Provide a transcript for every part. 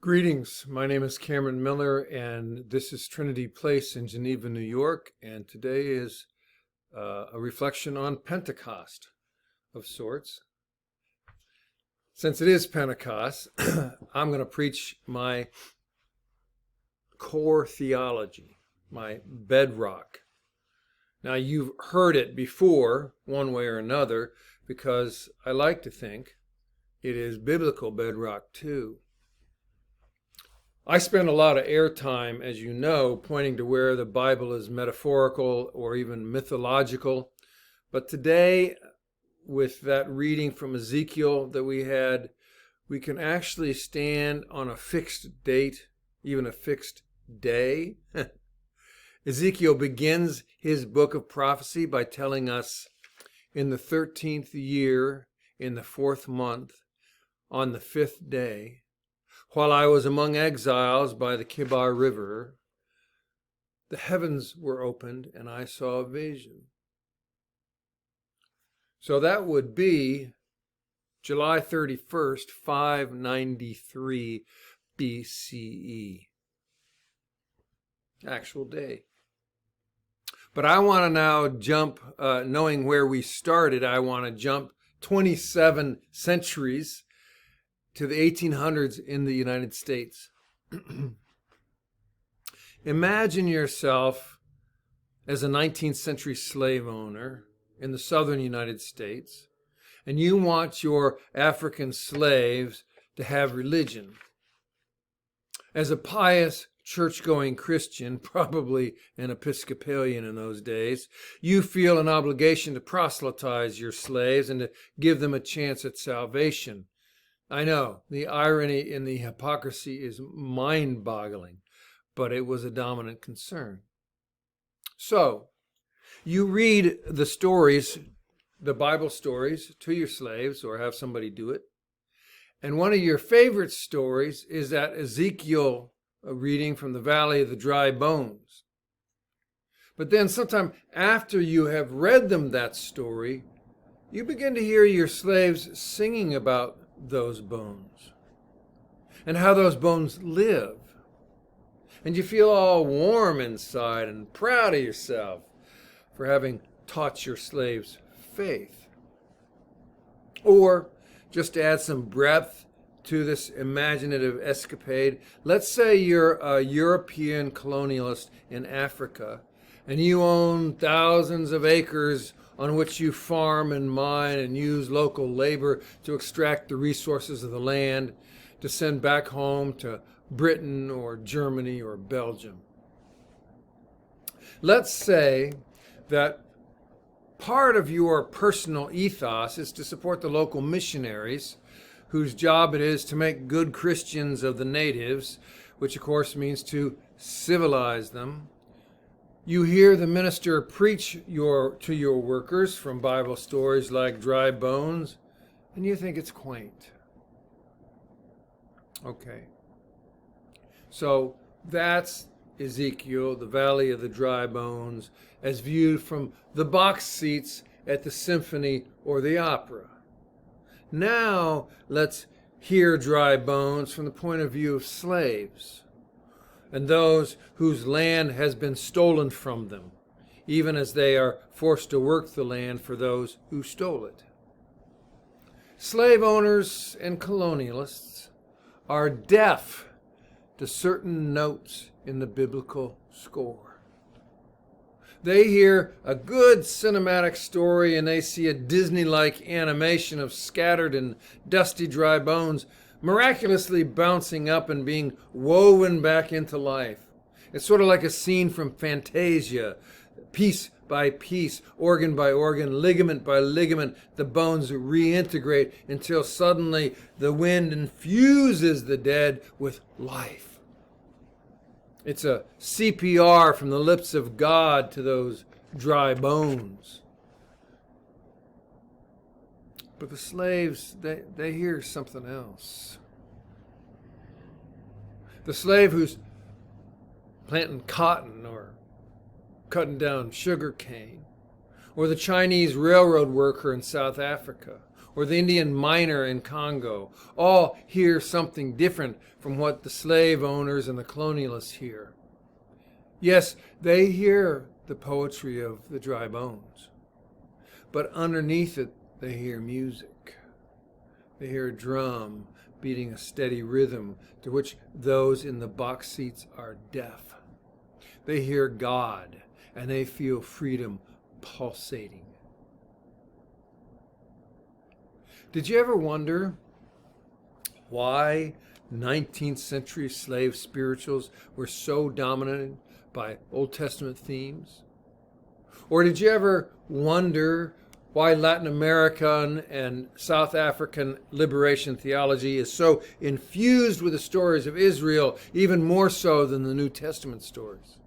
Greetings. My name is Cameron Miller, and this is Trinity Place in Geneva, New York. And today is a reflection on Pentecost of sorts. Since it is Pentecost, I'm going to preach my core theology, my bedrock. Now, you've heard it before, one way or another, because I like to think it is biblical bedrock too. I spend a lot of airtime, as you know, pointing to where the Bible is metaphorical or even mythological. But today, with that reading from Ezekiel that we had, we can actually stand on a fixed date, even a fixed day. Ezekiel begins his book of prophecy by telling us, in the 13th year, in the 4th month, on the 5th day, while I was among exiles by the Kibar River, the heavens were opened and I saw a vision. So that would be July 31st, 593 BCE. Actual day. But I want to now jump, knowing where we started, I want to jump 27 centuries to the 1800s in the United States. Imagine yourself as a 19th century slave owner in the southern United States, and you want your African slaves to have religion. As a pious, church-going Christian, probably an Episcopalian in those days, you feel an obligation to proselytize your slaves and to give them a chance at salvation. I know, the irony and the hypocrisy is mind-boggling, but it was a dominant concern. So, you read the stories, the Bible stories, to your slaves, or have somebody do it. And one of your favorite stories is that Ezekiel reading from the Valley of the Dry Bones. But then sometime after you have read them that story, you begin to hear your slaves singing about those bones and how those bones live. And you feel all warm inside and proud of yourself for having taught your slaves faith. Or, just to add some breadth to this imaginative escapade, let's say you're a European colonialist in Africa and you own thousands of acres on which you farm and mine and use local labor to extract the resources of the land to send back home to Britain or Germany or Belgium. Let's say that part of your personal ethos is to support the local missionaries whose job it is to make good Christians of the natives, which of course means to civilize them. You hear the minister preach to your workers from Bible stories like Dry Bones, and you think it's quaint. Okay. So that's Ezekiel, the Valley of the Dry Bones, as viewed from the box seats at the symphony or the opera. Now let's hear Dry Bones from the point of view of slaves and those whose land has been stolen from them, even as they are forced to work the land for those who stole it. Slave owners and colonialists are deaf to certain notes in the biblical score. They hear a good cinematic story and they see a Disney-like animation of scattered and dusty dry bones miraculously bouncing up and being woven back into life. It's sort of like a scene from Fantasia. Piece by piece, organ by organ, ligament by ligament, the bones reintegrate until suddenly the wind infuses the dead with life. It's a CPR from the lips of God to those dry bones. But the slaves, they hear something else. The slave who's planting cotton or cutting down sugar cane, or the Chinese railroad worker in South Africa, or the Indian miner in Congo all hear something different from what the slave owners and the colonialists hear. Yes, they hear the poetry of the dry bones, but underneath it they hear music. They hear a drum beating a steady rhythm to which those in the box seats are deaf. They hear God, and they feel freedom pulsating. Did you ever wonder why 19th century slave spirituals were so dominated by Old Testament themes? Or did you ever wonder why Latin American and South African liberation theology is so infused with the stories of Israel, even more so than the New Testament stories?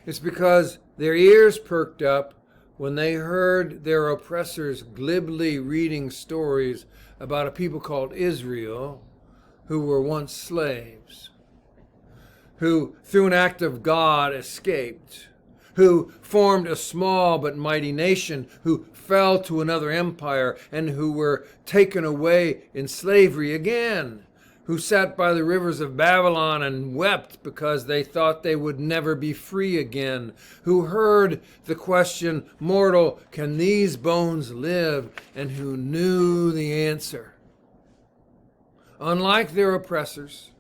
It's because their ears perked up when they heard their oppressors glibly reading stories about a people called Israel who were once slaves, who through an act of God escaped, who formed a small but mighty nation, who fell to another empire, and who were taken away in slavery again, who sat by the rivers of Babylon and wept because they thought they would never be free again, who heard the question, "Mortal, can these bones live?" and who knew the answer. Unlike their oppressors,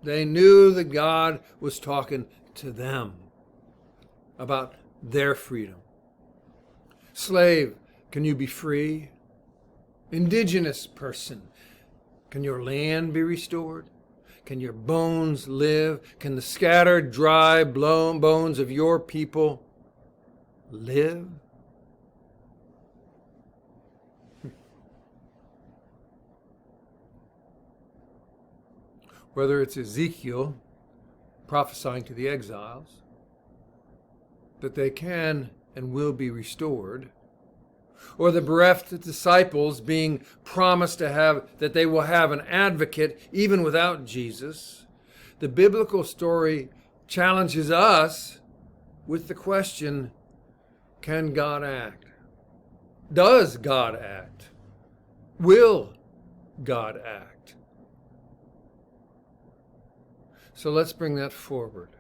they knew that God was talking to them about their freedom. Slave, can you be free? Indigenous person, can your land be restored? Can your bones live? Can the scattered, dry, blown bones of your people live? Whether it's Ezekiel prophesying to the exiles that they can and will be restored, or the bereft disciples being promised that they will have an advocate even without Jesus, the biblical story challenges us with the question, can God act? Does God act? Will God act? So let's bring that forward.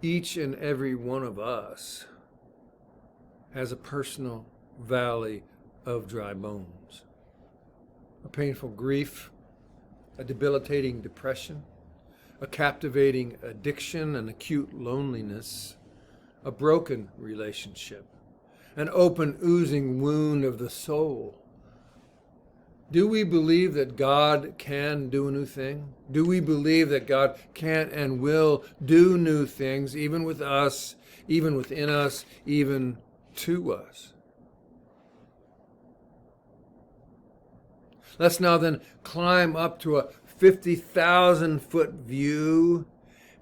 Each and every one of us has a personal valley of dry bones. A painful grief, a debilitating depression, a captivating addiction, an acute loneliness, a broken relationship, an open oozing wound of the soul. Do we believe that God can do a new thing? Do we believe that God can and will do new things, even with us, even within us, even to us? Let's now then climb up to a 50,000-foot view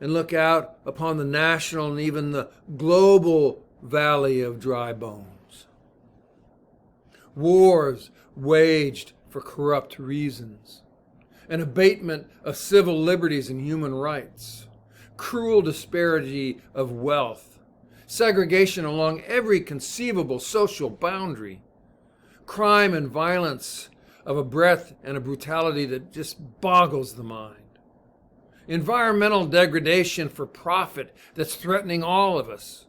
and look out upon the national and even the global valley of dry bones. Wars waged for corrupt reasons, an abatement of civil liberties and human rights, cruel disparity of wealth, segregation along every conceivable social boundary, crime and violence of a breadth and a brutality that just boggles the mind, environmental degradation for profit that's threatening all of us.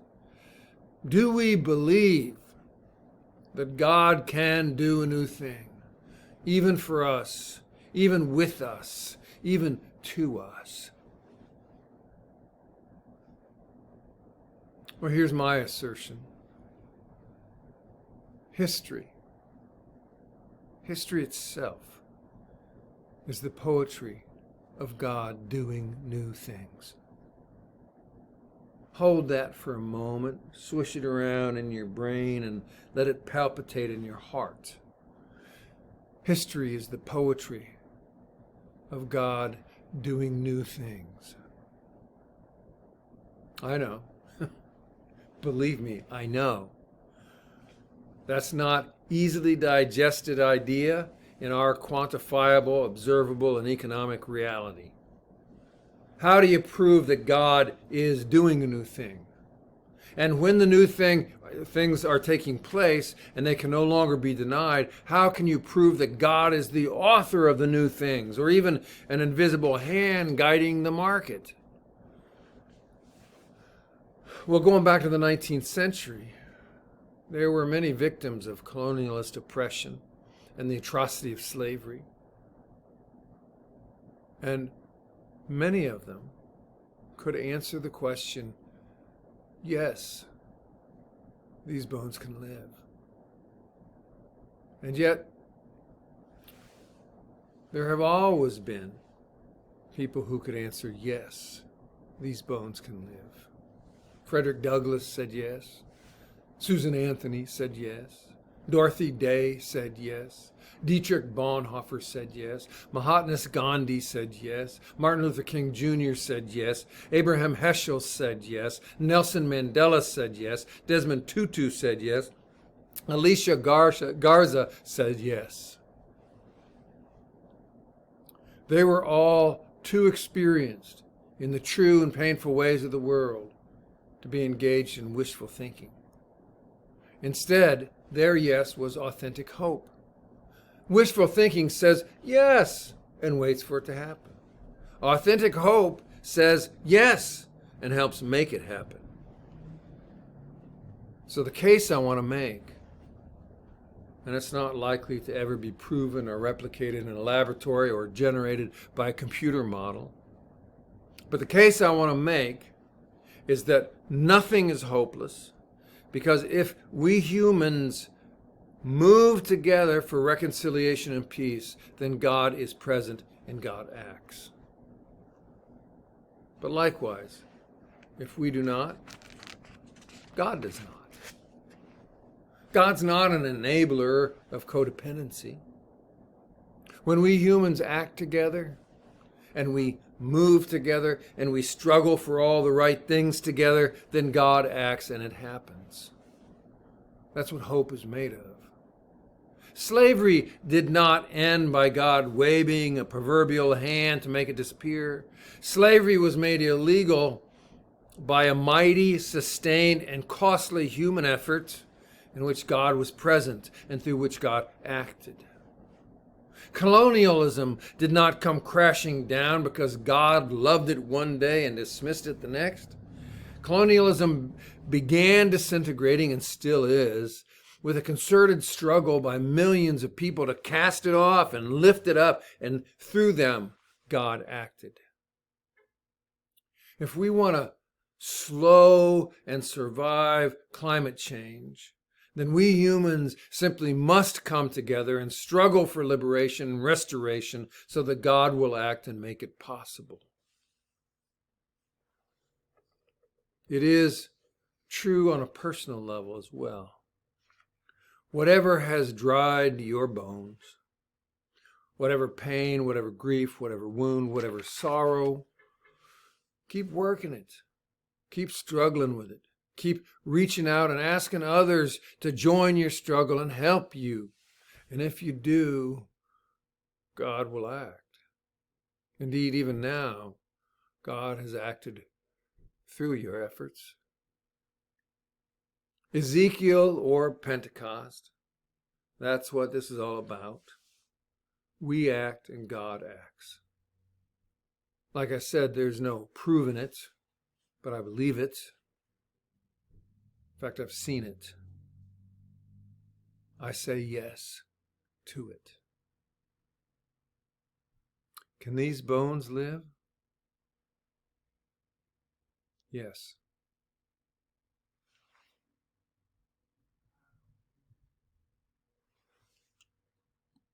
Do we believe that God can do a new thing? Even for us, even with us, even to us. Well, here's my assertion. History itself is the poetry of God doing new things. Hold that for a moment, swish it around in your brain, and let it palpitate in your heart. History is the poetry of God doing new things. I know. Believe me, I know. That's not easily digested idea in our quantifiable, observable, and economic reality. How do you prove that God is doing a new thing? And when the new thing things are taking place and they can no longer be denied, how can you prove that God is the author of the new things, or even an invisible hand guiding the market? Well, going back to the 19th century, there were many victims of colonialist oppression and the atrocity of slavery. And many of them could answer the question, yes, these bones can live. And yet, there have always been people who could answer, yes, these bones can live. Frederick Douglass said yes. Susan Anthony said yes. Dorothy Day said yes. Dietrich Bonhoeffer said yes. Mahatma Gandhi said yes. Martin Luther King Jr. said yes. Abraham Heschel said yes. Nelson Mandela said yes. Desmond Tutu said yes. Alicia Garza said yes. They were all too experienced in the true and painful ways of the world to be engaged in wishful thinking. Instead, their yes was authentic hope. Wishful thinking says yes and waits for it to happen. Authentic hope says yes and helps make it happen. So the case I want to make, and it's not likely to ever be proven or replicated in a laboratory or generated by a computer model, but the case I want to make is that nothing is hopeless, because if we humans move together for reconciliation and peace, then God is present and God acts. But likewise, if we do not, God does not. God's not an enabler of codependency. When we humans act together, and we move together, and we struggle for all the right things together, then God acts and it happens. That's what hope is made of. Slavery did not end by God waving a proverbial hand to make it disappear. Slavery was made illegal by a mighty, sustained, and costly human effort in which God was present and through which God acted. Colonialism did not come crashing down because God loved it one day and dismissed it the next. Colonialism began disintegrating, and still is, with a concerted struggle by millions of people to cast it off and lift it up, and through them, God acted. If we want to slow and survive climate change, then we humans simply must come together and struggle for liberation and restoration so that God will act and make it possible. It is true on a personal level as well. Whatever has dried your bones, whatever pain, whatever grief, whatever wound, whatever sorrow, keep working it. Keep struggling with it. Keep reaching out and asking others to join your struggle and help you. And if you do, God will act. Indeed, even now, God has acted through your efforts. Ezekiel or Pentecost, that's what this is all about. We act and God acts. Like I said, there's no proving it, but I believe it. In fact, I've seen it. I say yes to it. Can these bones live? Yes.